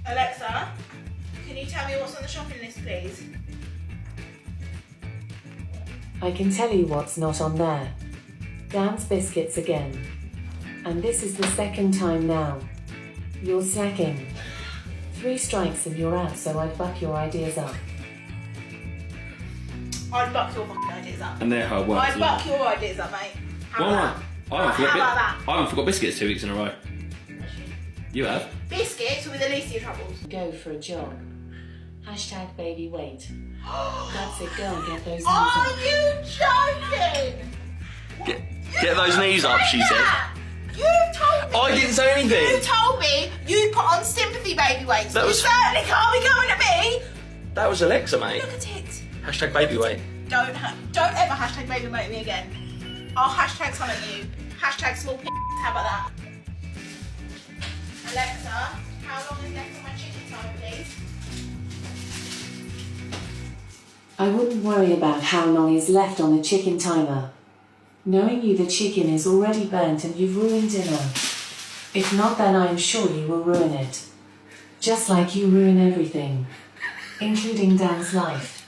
Alexa, can you tell me what's on the shopping list, please? I can tell you what's not on there. Dan's biscuits again. And this is the second time now. You're snacking. 3 strikes and you're out, so I'd buck your ideas up. I'd buck your fucking ideas up. And they're how it works. I'd buck your ideas up, mate. How about that? I haven't forgot biscuits 2 weeks in a row. You have? Biscuits will be the least of your troubles. Go for a jog. Hashtag baby weight. That's it, go and get those knees Are up. you joking? Get those knees up, she said. You told me. I didn't say anything. You told me you put on sympathy baby weights. That was- You certainly can't be going at me. That was Alexa, mate. Look at it. Hashtag baby weight. Don't ever hashtag baby weight me again. I'll hashtag something you. Hashtag small p***. How about that? Alexa, how long is left on my chicken timer, please? I wouldn't worry about how long is left on the chicken timer. Knowing you, the chicken is already burnt and you've ruined dinner. If not, then I'm sure you will ruin it. Just like you ruin everything, including Dan's life.